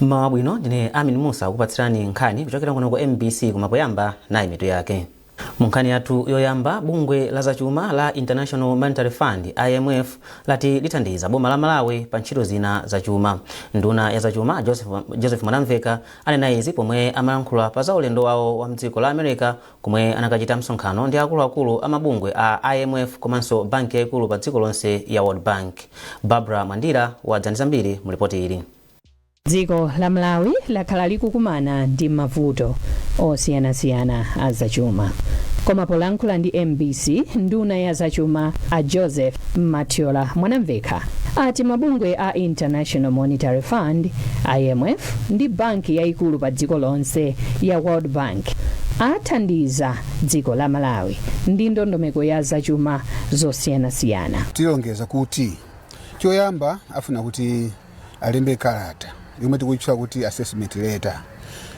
Mawabwino ndine Amin Musa kupatsirani nkhani kuchokera kuno ku MBC kumapoyamba nayi mitu yake. Munkhani yathu yoyamba, bungwe la zachuma la International Monetary Fund IMF lati lithandiza boma la Malawi pa ntchito zina zachuma. Nduna ya zachuma Joseph Mwanamveka anena izi pomwe amalankhula pa za ulendo wawo wa mdziko la America kumwe anakachita msonkhano ndi akuluakulu amabungwe a IMF komanso banki yaikulu pa dziko lonse ya World Bank. Barbara Mwandira wadza ndi zambiri mu ripoti ili. Dziko la Malawi lakhala likukumana ndi mavuto osiyanasiyana a zachuma. Koma polankhula ndi MBC, nduna ya zachuma a Joseph Matiola Mwanamveka ati mabungwe a International Monetary Fund IMF ndi banki yaikulu pa dziko lonse ya World Bank athandiza dziko la Malawi ndi ndondomeko ya zachuma zosiyanasiyana. Tilongeza kuti choyamba afuna kuti alembe kalata yomwe tikuyitchula kuti assessment letter.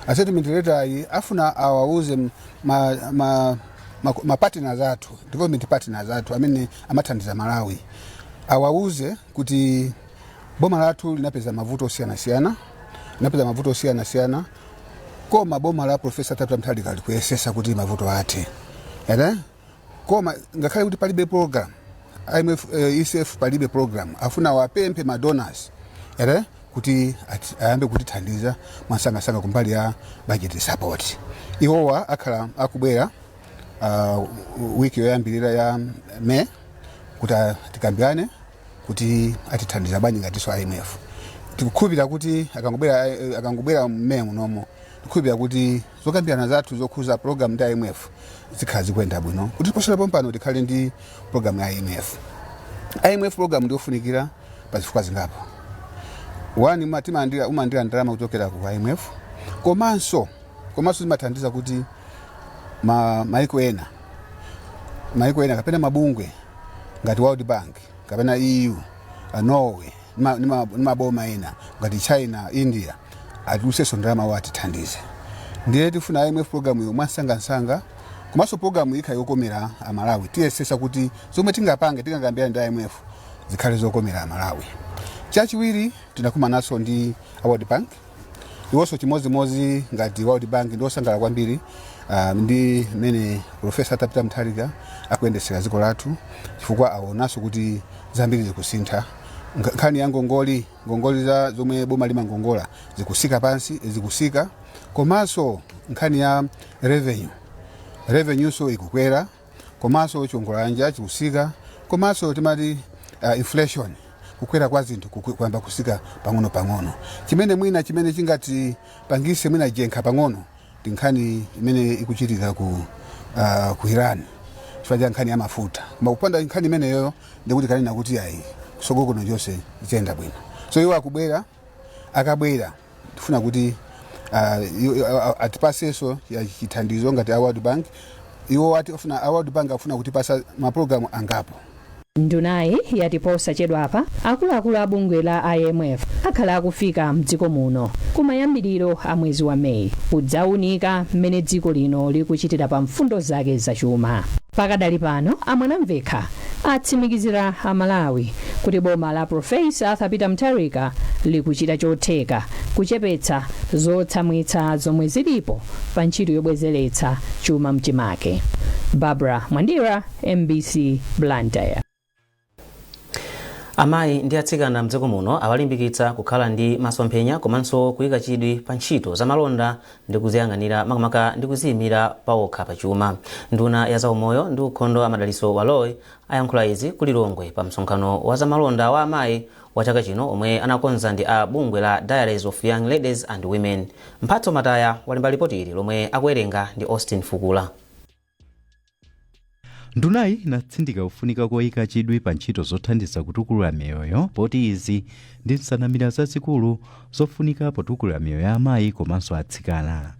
Assessment letter iyi afuna awauze ma partners athu, development partners athu amene amathandiza Malawi, awauze kuti boma lathu linapeza mavuto osiyanasiyana, koma boma la Professor Tabita Mutharika likuyesesa kuti mavuto athe. Koma ngakhale kuti palibe program IMF ECF palibe program, afuna wapemphe ma donors kuti ayambe kutithandiza mwasangasanga kumbali ya budget support. Iwowa akhala akubwera wiki yoyambirira ya May kuti tikambirane kuti atithandiza bwanji ngati IMF. Tikukhulupirira kuti akangobwera May munomo, tikukhulupirira kuti zokambirana zathu zokhuza program ya IMF zikhala zikuyenda bwino, kuti posera pompano tikhale ndi program ya IMF. IMF program ndiofunikira pa zifukwa zingapo. Wani umandira ndalama kuchokera ku IMF, komanso zimathandiza kuti maiko ena kapena mabungwe ngati World Bank kapena EU, Norway, maboma ena ngati China, India atuseso ndalama watithandize. Ndiye tifuna IMF program yo mwasangasanga, komanso program ikha yokomera Malawi. Tiyesesa kuti zomwe tingakambirana ndi IMF zikhale zokomera Malawi. Chachiwiri tinakumanaso ndi World Bank. Iwonso chimodzimodzi ngati World Bank ndiosangala kwambiri ndi mene Professor Tabita Mutharika akuyendesera dziko lathu, chifukwa aonaso kuti zambiri zikusintha. Nkhani ya ngongoli za zomwe boma limangongola zikusika pansi, zikusika. Komanso nkhani ya revenue so ikukwera, komanso chongolanja chikusika, komanso timati inflation, kukwera kwa zinthu kuyamba kusika pang'ono. Chimene chingati pangise mwina jenkha pang'ono ndi nkhani imene ikuchitika ku Iran, chifukwa nkhani ya mafuta. Koma kupanda nkhani imeneyo ndikuti kanena kuti ayi kusogolo kuno chonse ziyenda bwino. So iwo akabwera tifuna kuti atipaseso ya chithandizo ngati World Bank. Iwo World Bank afuna kuti pasa maprogramu angapo. Ndunayi yati posachedwa apa akuluakulu a bungwe la IMF akhala akufika mdziko muno kumayambiriro a mwezi wa May kudzaunika mmene dziko lino likuchitira pa mfundo zake zachuma. Pakadali pano Mwanamveka atsimikizira a Malawi kuti boma la Professor Tabita Mutharika likuchita chotheka kuchepetsa zotsamwitsa zomwe zilipo pa ntchito yobwezeretsa chuma mchimake. Barbara Mwandira, MBC Blantyre. Amayi ndi atsikana mdziko muno awalimbikitsa kukhala ndi masomphenya komanso kuyika chidwi pa ntchito za malonda ndi kuziyang'anira makamaka ndi kuziyimira pawokha pa chuma. Nduna ya zaumoyo ndi ukhondo amadaliso Waloy ayankhula izi ku Lilongwe pa msonkhano wa zamalonda wa amayi wa chaka chino omwe anakonza ndi a bungwe la Diaries of Young Ladies and Women. Mphatso Mataya walemba ripoti ili lomwe akuwerenga ndi Austin Fukula. Ndunayi inatsindika kufunika koyika chidwi pa ntchito zothandiza kutukula miyoyo, poti izi ndi nsanamira zazikulu zofunika potukula miyoyo ya amayi komanso atsikana.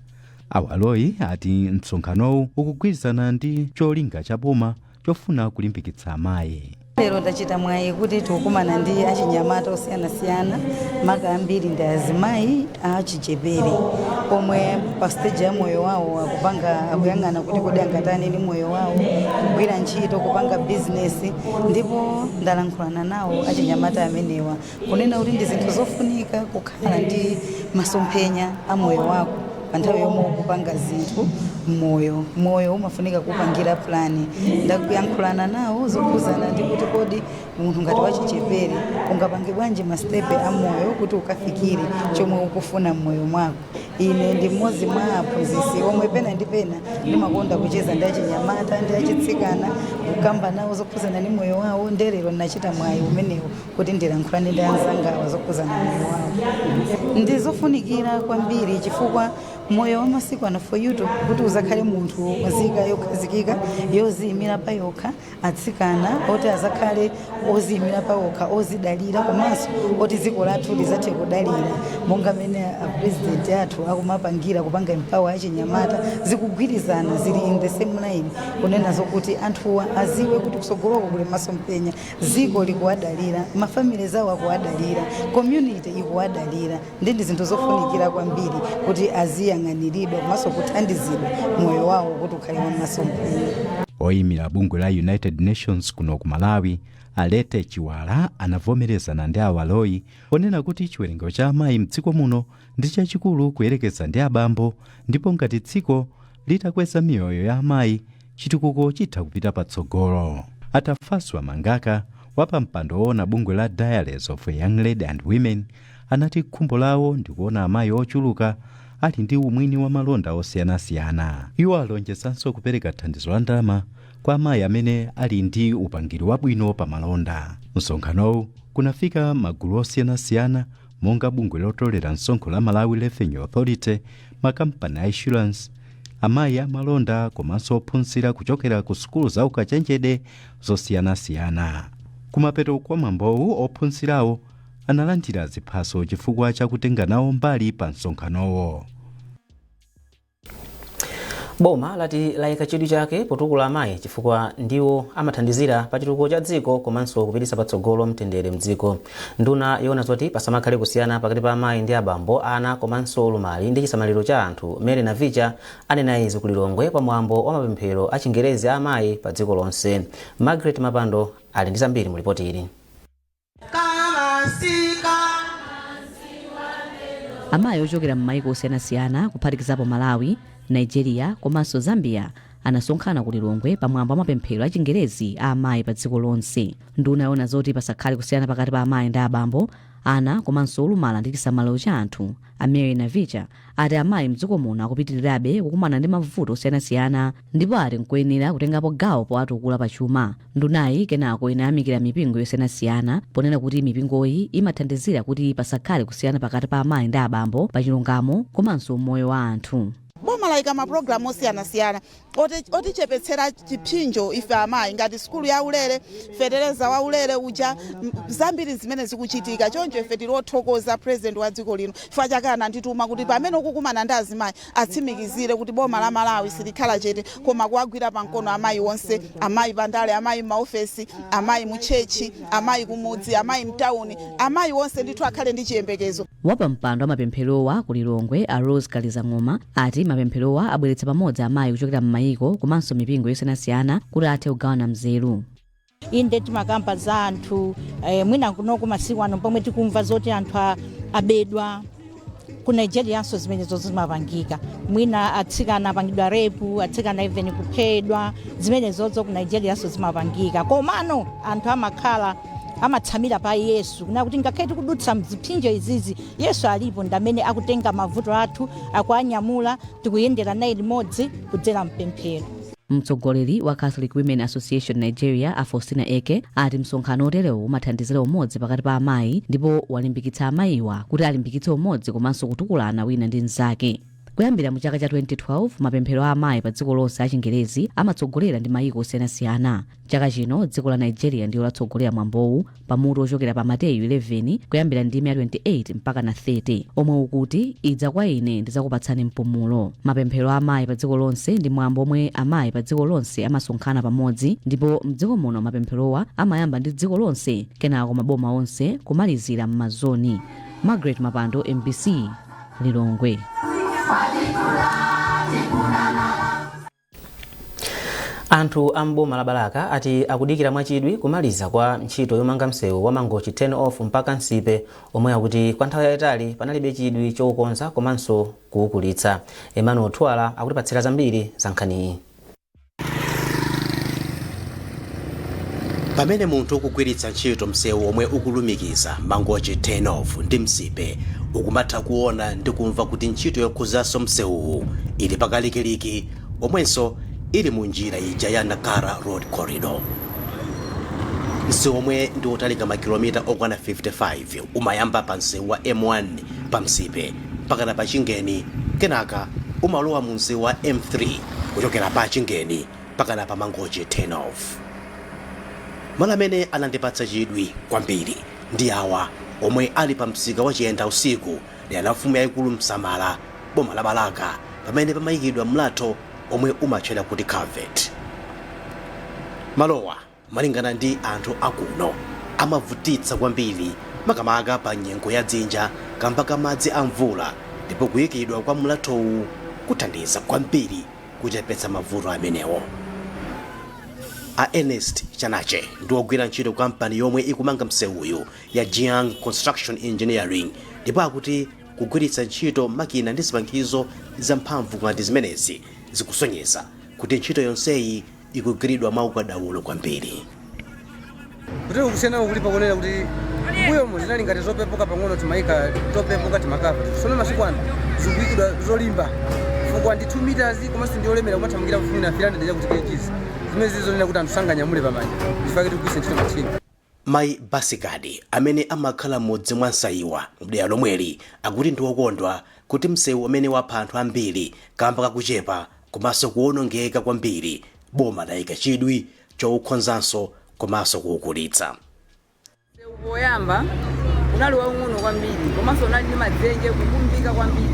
Awaloyi ati msonkhanowu ukugwirizana ndi cholinga cha boma chofuna kulimbikitsa amayi. Lero ndachita mwayi kuti tikukumana ndi achinyamata osiyanasiyana maka ambiri ndi azimayi achichepere omwe pa stage ya moyo wawo akuyang'ana kuti kodi angatani ndi moyo wawo kugwira ntchito kupanga business, ndipo ndalankhulana nawo achinyamata amenewa kunena kuti ndi zinthu zofunika kukhala ndi masomphenya a moyo wako pa nthawi yomwe ukupanga zinthu moyo umafunika kupangira plani. Ndakuyankhulana nawo zokhuzana ndi kuti kodi munthu ngati wachichepere ungapange bwanji mastepe a moyo kuti ukafikire chomwe ukufuna mmoyo mwako. Ine ndi mmodzi mwa aphunzitsi omwe pena ndi pena ndimakonda kucheza ndi achinyamata ndi achitsikana kukamba nawo zokhuzana ndi moyo wawo. Ndelero ndinachita mwayi umenewo kuti ndilankhulane ndi anzangawa zokhuzana moyo wawo. Ndizofunikira kwambiri chifukwa moyo wa masiku ano for you kuti uzakhale munthu wazika yokhazikika yoziyimira pa yokha, atsikana oti azakhale oziyimira pa okha, ozidalira komanso oti dziko lathu lizathe kudalira monga mene president athu akumapangira kupanga empower achinyamata zikugwirizana zili in the same line kunena zokuti anthuwa aziwe kuti kusogoloko kuli masomphenya, dziko likuwadalira, mafamily zawo akuwadalira, community ikuwadalira. Ndi zinthu zofunikira kwambiri kuti aziyang'aniridwa komanso kuthandizidwa moyo wawo kuti ukhale wa masomphenya. Oyimira bungwe la United Nations kuno ku Malawi Alete Chiwala anavomerezana ndi awaloyi ponena kuti chiwerengero cha amayi mdziko muno ndi chachikulu kuyerekeza ndi abambo, ndipo ngati dziko litakweza miyoyo ya amayi chitukuko chitha kupita patsogolo. Atafaswa Mangaka wapa mpando woona bungwe la Dialogues of Young Lady and Women anati khumbo lawo ndi kuona amayi ochuluka ali ndi umwini wa malonda osiyanasiyana. Iwo alonjezanso kupereka thandizo la ndalama kwa amayi amene ali ndi upangiri wabwino pa malonda. Msonkhanowu kunafika magulu osiyanasiyana monga bungwe lotolera msonkho la Malawi Revenue Authority, makampani a insurance, amayi amalonda komanso ophunzira kuchokera ku sukulu za ukachenjede zosiyanasiyana. Kumapeto kwa mwambowu ophunzirawo analandira ziphaso chifukwa chakutenga nawo mbali pa msonkhanowo. Boma lati layika chidwi chake potukula amayi chifukwa ndiwo amathandizira pa chitukuko cha dziko komanso kupititsa patsogolo mtendere mdziko. Nduna yona zoti pasamakhale kusiyana pakati pa amayi ndi abambo, ana komanso ulumali ndi chisamaliro cha anthu, Mary Navicha anena izi ku Lilongwe pa mwambo wa mapemphero a Chingerezi a amayi pa dziko lonse. Margaret Mapando ali ndi zambiri mu ripoti ili. Amayi ochokera m'mayiko osiyanasiyana kuphatikizapo Malawi, Nigeria komanso Zambia anasonkhana ku Lilongwe pa mwambo wa mapemphero a Chingerezi a amayi pa dziko lonse. Nduna yona zoti pasakhale kusiyana pakati pa amayi ndi abambo, ana komanso ulumala ndi chisamaliro cha anthu, Mary Navicha ati amayi mdziko muno akupitirirabe kukumana ndi mavuto osiyanasiyana ndipo ati nkuyenera kutengapo gawo powatukula pa chuma. Ndunayi kenako inayamikira mipingo yosiyanasiyana ponena kuti mipingoyi imathandizira kuti pasakhale kusiyana pakati pa amayi ndi abambo pa chilungamo komanso moyo wa anthu. Boma layika mapulogalamu osiyanasiyana otichepetsera chipsinjo ife amayi ngati skulu ya ulere, fetereza wa ulere uja, zambiri zimene zikuchitika. Choncho ife tilothokoza president wa dziko lino chifukwa chake anandituma kuti pamene ukukumana ndi azimayi atsimikizire kuti boma la Malawi silikhala chete koma kuwagwira pamkono amayi onse, amayi pandale, amayi maofesi, amayi muchechi, amayi kumudzi, amayi mtauni, amayi onse ndithu akhale ndi chiyembekezo. Wapa mpando wa mapempherowa ku Lilongwe a Rose Kalizang'oma ati mapempherowa abweretsa pamodzi amayi kuchokera m'mayiko komanso mipingo yosiyanasiyana kuti athe kugawana mzeru. Inde timakamba za anthu mwina kunoko masiku ano pomwe tikumva zoti anthu abedwa ku Nigeria nso zimenezo zimapangika. Mwina atsikana apangidwa repu, atsikana even kuphedwa, zimenezozo ku Nigeria nso zimapangika. Komano anthu amakhala amatsamira pa Yesu kuna kuti ngakhale kudutsa mzipinjo izizi Yesu alipo ndamene akutenga mavuto athu akuanyamula tikuyendera naye limodzi kudzera mpemphero. Mtsogoleri wa Catholic Women Association Nigeria Afosina Eke ati msonkhano oterewo umathandizira umodzi pakati pa amayi ndipo walimbikitsa amayiwa kuti alimbikitse umodzi komanso kutukulana wina ndi mnzake. kuyambira mu chaka cha 2012 mapemphero a amayi pa dziko lonse a Chingerezi amatsogolera ndi mayiko osiyanasiyana. Chaka chino dziko la Nigeria ndiyo latsogolera mwambowu pamutu ochokera pa Mateyu 11 kuyambira ndime ya 28 mpaka na 30 omwe ukuti idza kwa ine ndidzakupatsani mpumulo. Mapemphero a amayi pa dziko lonse ndi mwambo omwe amayi pa dziko lonse amasonkhana pamodzi, ndipo mdziko muno mapempherowa amayamba ndi dziko lonse kenako maboma onse kumalizira m'mazoni. Margaret Mapando, MBC, Lilongwe. Anthu amboma la Balaka ati akudikira mwachidwi kumaliza kwa ntchito yomanga msewu wa Mangochi 10 off mpaka Nsipe omwe akuti kwa nthawi yayitali panalibe chidwi choukonza komanso kuukulitsa. Emmanuel Twala akutipatsira zambiri za nkhaniyi. Pamene munthu ukugwiritsa ntchito msewu omwe ukulumikiza Mangochi 10 off ndi Nsipe ukumatha kuona ndi kumva kuti ntchito yokhuzanso msewuwu ili pakalikiliki omwenso ili mu njira ija ya Nakara Road Corridor. Msewu omwe ndi utalika makilomita okwana 55 umayamba pa msewu wa M1 pa Nsipe mpaka pa Chingeni, kenaka umalowa mu msewu wa M3 kuchokera pa Chingeni mpaka pa Mangochi 10 off. Malo amene anandipatsa chidwi kwambiri ndi awa omwe ali pa msika wa Chiyenda usiku ndi anafumu yayikulu Msamala, boma la Balaka, pamene pamayikidwa mlatho omwe umatchedwa kuti culvert. Malowa malingana ndi anthu akuno amavutitsa kwambiri makamaka pa nyengo ya dzinja kamba ka madzi a mvula, ndipo kuyikidwa kwa mlathowu kuthandiza kwambiri kuchepetsa mavuto amenewo. A Ernest Chanache ndi ogwira ntchito kampani yomwe ikumanga msewuyu ya Jiang Construction Engineering, ndipo akuti kugwiritsa ntchito makina ndi zipangizo zamphamvu ngati zimenezi zikusonyeza kuti ntchito yonseyi ikugwiridwa mwaukadaulo kwambiri. Kuti ukusiyana kulipa kunena kuti mbuyo zinali ngati zopepuka pang'ono timayika topepuka timakava tisone masiku ano zikuyikidwa zolimba chifukwa ndi 2 meters komanso ndi olemera kumathamangira mfuni na 300 ya kuti kilikizi zimene zizonena kuti anthu sanganyamule pamanja chifukwa tikugwiritsa ntchito machini. Mai Basikadi amene amakhala mmodzi mwa nsayiwa mdera lomweli akuti ndi wokondwa kuti msewu umene wapha anthu ambiri kamba kakuchepa komanso kuwonongeka kwambiri boma layika chidwi choukonzanso komanso kuukulitsa. Msewu woyamba unali waung'ono kwambiri komanso unali ndi madzenje kukumbika kwambiri,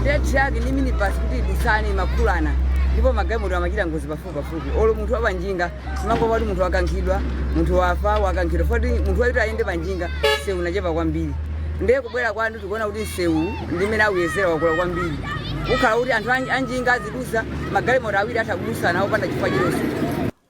ndeti yake ndi minibus kuti idusane makulana, ndipo magalimoto amachita ngozi pafupi olo munthu wa panjinga simangopa kuti munthu wakankhidwa, munthu wafa wakankhidwa, foti munthu waiti ayende panjinga msewu unachepa kwambiri. Ndiye kubwera kwanu tikuona kuti msewu ndimene awuyezera wakula kwambiri, ukhala kuti anthu anjinga azidusa magalimoto awiri atakudusana opanda chifukwa chilonse.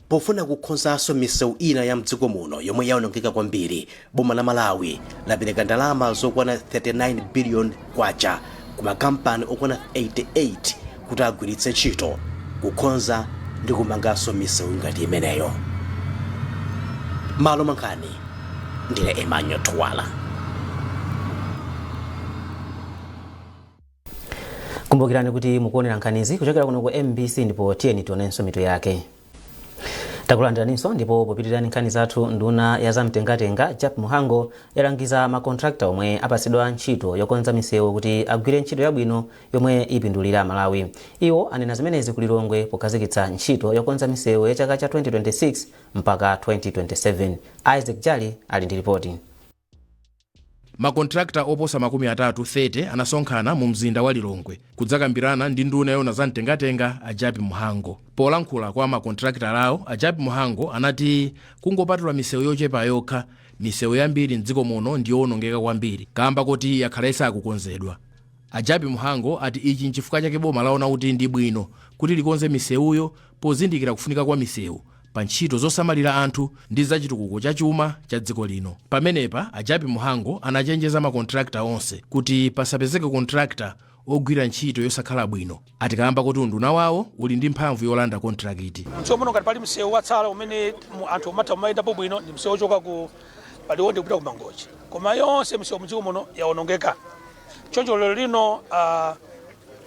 Pofuna kukhonzanso misewu ina ya mdziko muno yomwe yaonongeka kwambiri, boma la Malawi lapereka ndalama zokwana 39 billion kwacha ku makampani okwana 88 kuti agwiritse ntchito kukhonza ndi kumanganso misewu ngati imeneyo. Malo mankhani ndine Emmanuel Twala. Kumbukirani kuti mukuonera nkhanizi kuchokera kuno ku MBC, ndipo tiyeni tionenso mitu yake. Takulandiranso ndipo popitirani nkhani zathu, nduna ya zamtengatenga Jap Muhango yalangiza makontrakta omwe apasidwa ntchito yokonza misewu kuti agwire ntchito yabwino yomwe ipindulira Malawi. Iwo anena zimenezi ku Lilongwe pokazikitsa ntchito yokonza misewu ya chaka cha 2026 mpaka 2027. Isaac Jali ali ndi ripoti. Makontrakta oposa 30 anasonkhana mu mzinda wa Lilongwe kudzakambirana ndi nduna yona za mtengatenga a Jap Muhango. Polankhula kwa makontrakta lawo, a Jap Muhango anati kungopatula misewu yochepa yokha, misewu yambiri mdziko muno ndi yowonongeka kwambiri kamba kuti yakhala isakukonzedwa. A Jap Muhango ati ichi nchifukwa chake boma laona kuti ndi bwino kuti likonze misewuyo pozindikira kufunika kwa misewu pa ntchito zosamalira anthu ndi zachitukuko cha chuma cha dziko lino. Pamenepa a Jap Muhango anachenjeza makontrakta onse kuti pasapezeke kontrakta ogwira ntchito yosakhala bwino, atikamba kuti unduna wawo uli ndi mphamvu yolanda kontrakiti. Msewu muno ngati pali msewu watsala umene anthu matha kumayenda bwino ndi msewu ochoka ku Paliwonde kupita ku Mangochi, koma yonse msewu mdziko muno yaonongeka. Choncho lero lino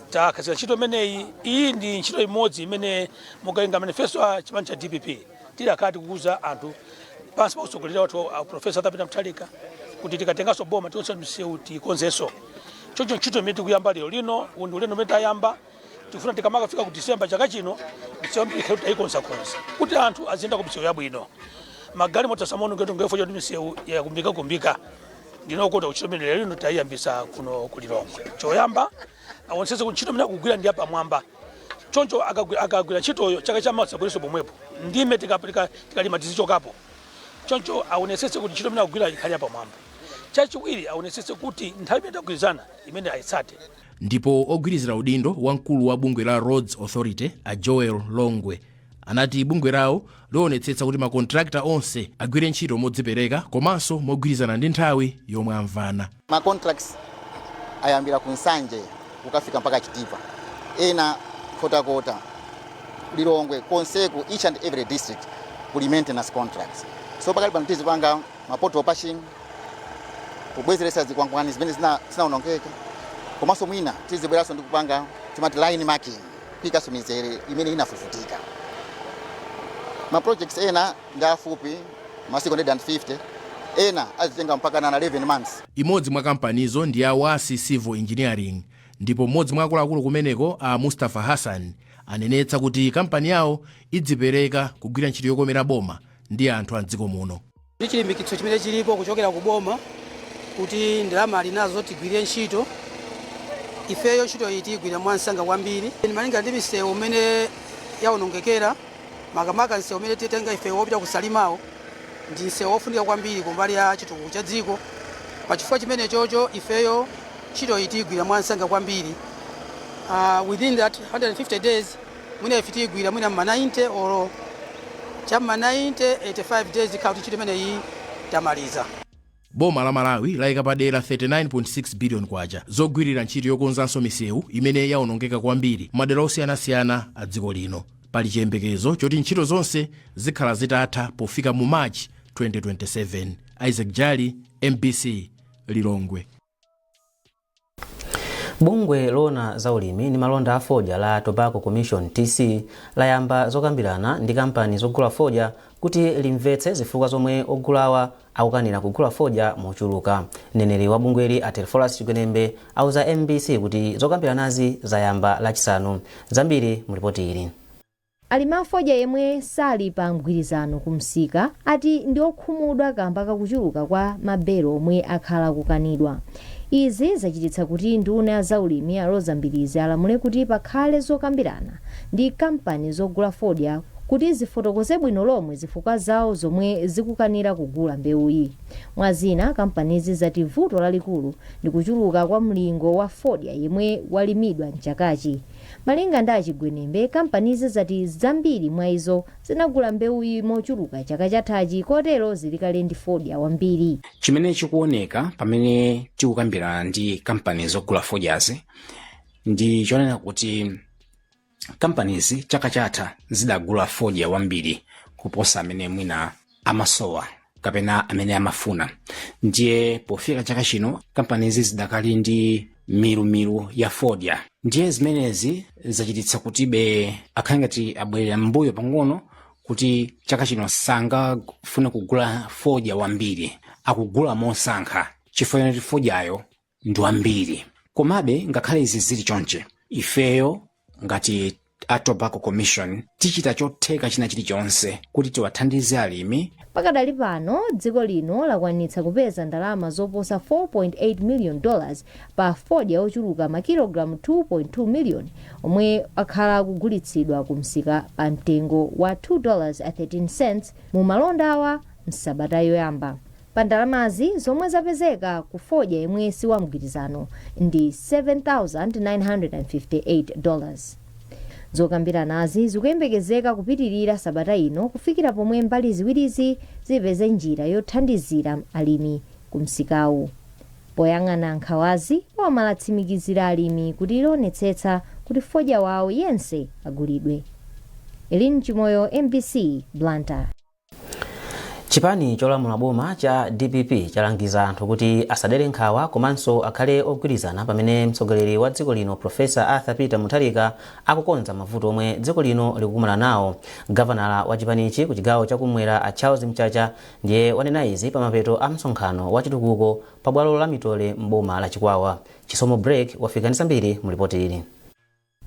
takazira ntchito imeneyi, iyi ndi ntchito imodzi imene mukalinga manifesto a chipani cha DPP tilakati kukuza anthu pansi pa utsogoleri wathu Profesa Tapita Mutharika kuti tikatenganso boma tionse msewu tikonzenso. choncho ntchito imene tikuyamba lero lino undi ulendo umene tayamba tifuna tikamaka fika ku December chaka chino misewu ikhale tayikonzakonza kuti anthu aziyenda ku misewu yabwino magalimoto asaonongeke ngefo choti misewu yakumbika ndinokota kuchito imene lero lino tayiyambisa kuno ku Lilongwe. Choyamba aonetsetse kuti ntchito imene akugwira ndi yapamwamba choncho akagwira ntchitoyo chaka chamawa sabwereso pomwepo ndime tikalima tizichokapo choncho aonetsetse kuti ntchito imene akugwira ikhale yapamwamba. Chachiwiri aonetsetse kuti nthawi imene takugwirizana imene ayitsate. Ndipo ogwirizira udindo wamkulu wa bungwe la Roads Authority a Joel Longwe anati bungwe lawo lionetsetsa kuti makontrakta onse agwire ntchito modzipereka komanso mogwirizana ndi nthawi yomwe amvana. Contracts ayambira ku Nsanje kukafika mpaka Chitipa ena kota Lilongwe konseku each and every district kuli maintenance contracts. So pakali pano tizipanga mapoto patching kubwezeresa zikwangwani zimene zinaonongeka komanso mwina tizibweraso ndi kupanga timati line marking pikaso mizere imene inafufutika. Ma projects ena ndafupi masiku 150 ena azitenga mpaka na 11 months. Imodzi mwa kampanizo ndi ya Wasi Civil Engineering ndipo mmodzi mwa akuluakulu kumeneko a Mustafa Hassan anenetsa kuti kampani yawo idzipereka kugwira ntchito yokomera boma ndi anthu a dziko muno. Ndi chilimbikitso chimene chilipo kuchokera ku boma kuti ndalama ali nazo tigwire ntchito ifeyo ntchito iyi tigwira mwansanga kwambiri. Malinga ndi misewu umene yaonongekera makamaka misewu umene titenga ifeyo wopita kusalimawo ndi msewu wofunika kwambiri kumbali ya chitukuko cha dziko. Pachifukwa chimene chocho ifeyo ntchito iyi tigwira mwansanga kwambiri. Within that 150 days mwina ife tigwira mwina ma 90 or chama 90 85 days kauti ntchito imene iyi tamaliza. Boma la Malawi layika padera 39.6 billion kwacha zogwirira ntchito yokonzanso misewu imene yaonongeka kwambiri madera osiyanasiyana a dziko lino. Pali chiyembekezo choti ntchito zonse zikhala zitatha pofika mu March 2027. Isaac Jali, MBC, Lilongwe. Bungwe lona za ulimi ni malonda a fodya la Tobacco Commission TC layamba zokambirana ndi kampani zogula fodya kuti limvetse zifukwa zomwe ogulawa akukanira kugula fodya mochuluka. Mneneri wa bungweli Atelfolas Chigwenembe auza MBC kuti zokambiranazi zayamba lachisanu. Zambiri mulipoti ili. Alimi a fodya yemwe sali pa mgwirizano kumsika ati ndi okhumudwa kamba kakuchuluka kwa mabelo omwe akhala kukanidwa. Izi zachititsa kuti nduna ya zaulimi a Rosa Mbilizi alamule kuti pakhale zokambirana ndi kampani zogula fodya kuti zifotokoze bwino lomwe zifukwa zawo zomwe zikukanira kugula mbewuyi. Mwazina kampanizi zati vuto lalikulu ndi kuchuluka kwa mlingo wa fodya yemwe walimidwa mchakachi. Malinga ndi Achigwenembe kampanizi zati zambiri mwa izo zinagula mbewuyi mochuluka chaka chathachi kotero zilikale ndi fodya wambiri. Chimene chikuoneka pamene tikukambirana ndi kampani zogula fodyazi ndi chonena kuti kampanizi chaka chatha zidagula fodya wambiri kuposa amene mwina amasowa kapena amene amafuna. Ndiye pofika chaka chino kampanizi zidakali ndi milu ya fodya. Ndiye zimenezi zachititsa kuti akhale ngati abwerera mbuyo pang'ono kuti chaka chino sangafuna kugula fodya wambiri, akugula mosankha chifukwa kuti fodyayo ndi wambiri. Komabe ngakhale izi zili chonche ifeyo ngati a Tobacco Commission tichita chotheka china chilichonse kuti tiwathandize alimi. Pakadali pano dziko lino lakwanitsa kupeza ndalama zoposa $4.8 million pa fodya ochuluka makilogramu 2.2 million omwe akhala kugulitsidwa kumsika pa mtengo wa $2.13 mu malonda awa msabata yoyamba. Pa ndalamazi zomwe zapezeka ku fodya yemwe si wa mgwirizano ndi $7,958. Zokambiranazi zikuyembekezeka kupitirira sabata ino kufikira pomwe mbali ziwirizi zipeze njira yothandizira alimi kumsikawu. Poyang'ana nkhawazi amalatsimikizira alimi kuti lionetsetsa kuti fodya wawo yense agulidwe. Elin Chimoyo, MBC, Blantyre. Chipani cholamula boma cha DPP chalangiza anthu kuti asadere nkhawa komanso akhale ogwirizana pamene mtsogoleri wa dziko lino Profesa Arthur Peter Mutharika akukonza mavuto omwe dziko lino likukumana nawo. Gavanala wa chipanichi ku chigawo chakumwera a Charles Mchacha ndiye wanena izi pamapeto a msonkhano wa chitukuko pa bwalo la Mitole m'boma la Chikwawa. Chisomo break wafika ndi zambiri mu ripoti ili.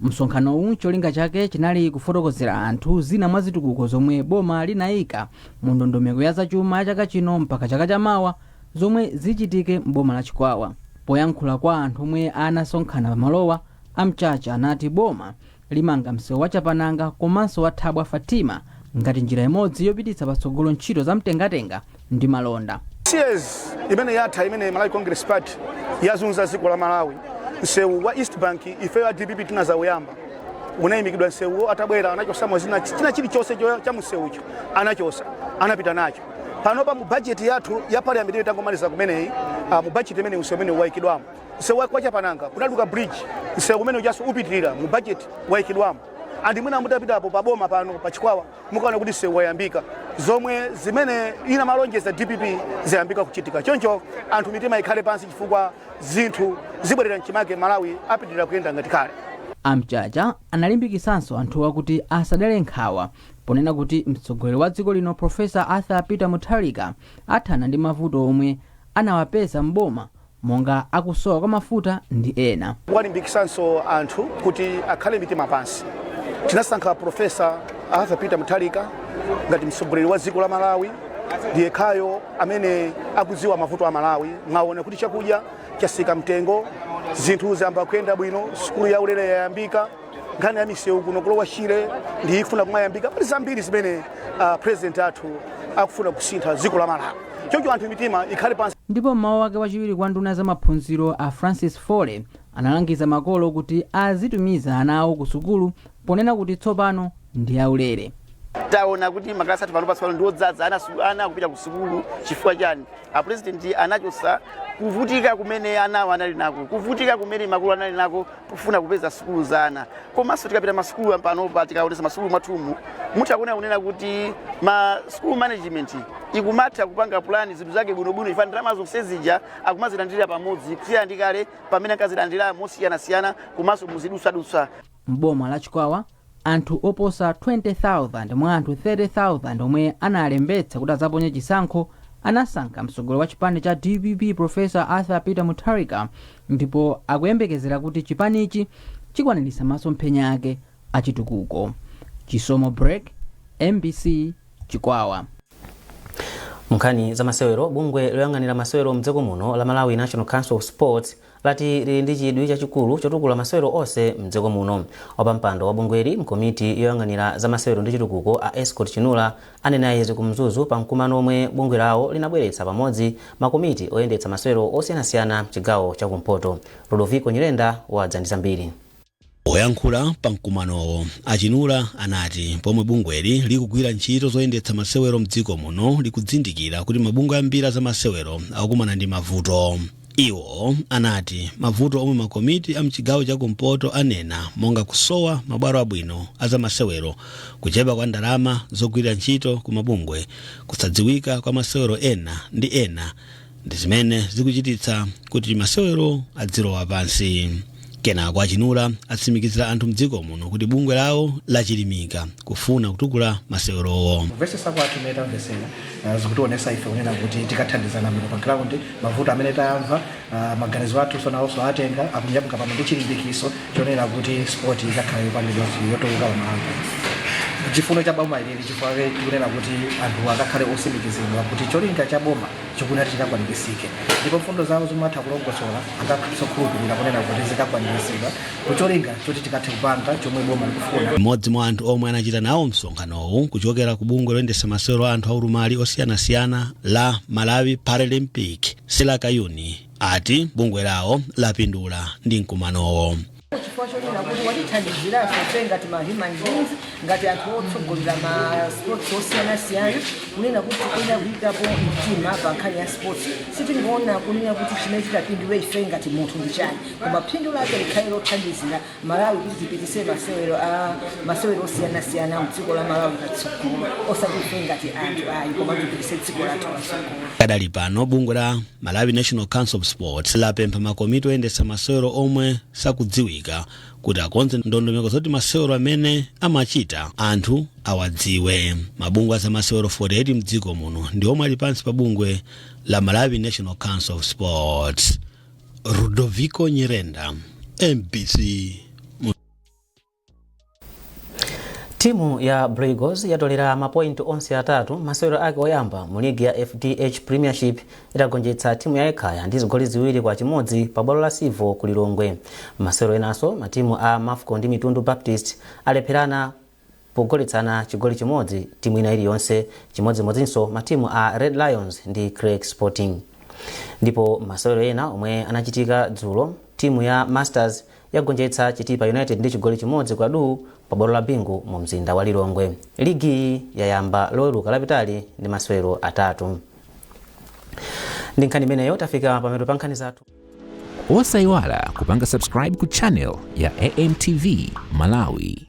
Msonkhano uwu cholinga chake chinali kufotokozera anthu zina mwa zitukuko zomwe boma linayika mu ndondomeko ya zachuma chaka chino mpaka chaka chamawa zomwe zichitike m'boma la Chikwawa. Poyankhula kwa anthu omwe anasonkhana pamalowa, Amchacha anati boma limanga msewu wa Chapananga komanso wa Thabwa Fatima ngati njira imodzi yopititsa patsogolo ntchito za mtengatenga ndi malonda. CS imene yatha imene Malawi Congress Party yazunza dziko la Malawi. Msewu wa East Bank ife wa DPP tunazawuyamba unayimikidwa msewu atabwera anachosa zina china chilichonse cha msewucho anachosa anapita nacho panopa mu budget yathu ya parliament itangomaliza kumeneyi mu budget imene msewu umene waikidwamo msewu wa Chapananga kunaluka bridge msewu umene ujaso upitirira mu budget waikidwamo andi mwina mutapita apo paboma pano pa Chikwawa mukaona kuti msewu wayambika zomwe zimene ina malonjeza DPP zayambika kuchitika choncho anthu mitima ikhale pansi chifukwa zinthu zibwerera mchimake Malawi apitirira kuyenda ngati kale. Amchacha analimbikisanso anthuwa kuti asadere nkhawa ponena kuti mtsogoleri wa dziko lino Profesa Arthur Peter Mutharika athana ndi mavuto omwe anawapeza mboma monga akusowa kwa mafuta ndi ena. Walimbikisanso anthu kuti akhale mitima pansi. Tinasankha Profesa Arthur Peter Mutharika ngati mtsogoleri wa dziko la Malawi ndiye khayo amene akudziwa mavuto a Malawi. Mwaona kuti chakudya chasika mtengo, zinthu zamba kuyenda bwino, sukulu ya ulere yayambika, nkhani ya misewu kuno kulowa Shire ndi ifuna kumayambika. Pali zambiri zimene president athu akufuna kusintha dziko la Malawi. Choncho anthu mitima ikhale pansi. Ndipo mawu ake wachiwiri kwa nduna za maphunziro a Francis Fole analangiza makolo kuti azitumiza ana awo ku sukulu ponena kuti tsopano ndi aulere. Taona kuti maklasi athu pano patsopano ndiodzaza ana akupita ku sukulu chifukwa chani? A president anachosa kuvutika kumene ana anali nako, kuvutika kumene makulu anali nako kufuna kupeza sukulu za ana. Komanso tikapita masukulu pano pa tikaonesa masukulu mwathumu mutakuona kunena kuti ma school management ikumatha kupanga plani zinthu zake bwinobwino ifa ndalama zonse zija akumazilandira pamodzi kusiyana ndi kale pamene ankazilandira mosiyana-siyana komanso muzidusa-dusa. M'boma la Chikwawa anthu oposa 20,000 mwa anthu 30,000 omwe analembetsa kuti azaponye chisankho anasankha mtsogoleri wa chipani cha DPP Profesa Arthur Peter Mutharika ndipo akuyembekezera kuti chipanichi chikwanirisa masomphenya ake achitukuko. Chisomo break, MBC Chikwawa. Mkhani za masewero, bungwe loyang'anira masewero mdziko muno la Malawi National Council of Sports lati lili ndi chidwi chachikulu chotukula masewero onse mdziko muno. Wapampando wa bungweli mkomiti yoyang'anira za masewero ndi chitukuko a Escort Chinula anena izi kumzuzu pa mkumano omwe bungwe lawo linabweretsa pamodzi makomiti oyendetsa masewero osiyanasiyana mchigawo chakumpoto. Ludovico Nyirenda wadza ndi zambiri. Oyankhula pa mkumanowo Achinula anati pomwe bungweli likugwira ntchito zoyendetsa masewero mdziko muno likudzindikira kuti mabungwe ambiri za masewero akukumana ndi mavuto. Iwo anati mavuto omwe makomiti a mchigawo chakumpoto anena monga kusowa mabwalo abwino za masewero, kuchepa kwa ndalama zogwira ntchito ku mabungwe, kusadziwika kwa masewero ena ndi zimene zikuchititsa kuti masewero adzilowa pansi. Kenako Achinula atsimikizira anthu mdziko muno kuti bungwe lawo lachilimika kufuna kutukula masewerowo. Mvesesa kwathu meta mvesera zikutionesa ife kunena kuti tikathandizana bwino pa ground mavuto amene tamva maganizo athu sonawonso atenga akunyamuka pano ndi chilimbikiso chonena kuti sport ikakhala yopanidwa yotuluka pamalo. Chifuno cha boma ili chifukwa kunena kuti anthu akakhale osimikizidwa kuti cholinga cha boma chikunati chikakwaniritsidwe. Ndipo mfundo zawo zimatha kulongosola akakhulupirira kunena kuti zikakwaniritsidwa kucholinga choti tikathe kupanga chomwe boma likufuna. Mmodzi mwa anthu omwe anachita nawo msonkhanowu kuchokera ku bungwe loyendetsa masewero anthu aulumali osiyanasiyana la Malawi Paralympic Sela Kayuni ati bungwe lawo lapindula ndi mkumanowo. Chifukwa chifukwa chonena kuti watithandiziraso ife ngati ma human beings ngati anthu otsogolera ma sports osiyanasiyana kunena kuti tikuyenera kuyikapo mtima pa nkhani ya sports sitingoona kunena kuti chimene chitapindule ife ngati munthu ndi chani koma phindu lake likhale lothandizira Malawi kuti tipitise masewero osiyanasiyana mdziko la Malawi patsogolo osati ife ngati anthu ayi koma tipitise dziko lathu patsogolo. Kadali pano bungwe la Malawi National Council of Sports lapempha makomiti oyendetsa masewero omwe sakudziwika kuti akonze ndondomeko zoti masewero amene amachita anthu awadziwe. Mabungwe a masewero 48 mdziko muno ndi omwe ali pansi pa bungwe la Malawi National Council of Sports. Rudovico Nyirenda, MBC. Timu ya Brigos yatolera mapointi onse atatu masewero ake oyamba mu ligi ya FDH Premiership itagonjetsa timu ya Ekaya ndi zigoli ziwiri kwa chimodzi pa bwalo la Sivo ku Lilongwe. Masewero enaso matimu a Mafco ndi Mitundu Baptist alepherana pogoletsana chigoli chimodzi timu ina iliyonse chimodzimodzinso matimu a Red Lions ndi Craig Sporting. Ndipo masewero ena omwe anachitika dzulo timu ya Masters yagonjetsa Chitipa United ndi chigoli chimodzi kwa du pa bwalo la Bingu mu mzinda wa Lilongwe. Ligi yayamba loweruka lapitali ndi masewero atatu. Ndi nkhani imeneyo tafika pamapeto pa nkhani zathu. Osayiwala kupanga subscribe ku channel ya AMTV Malawi.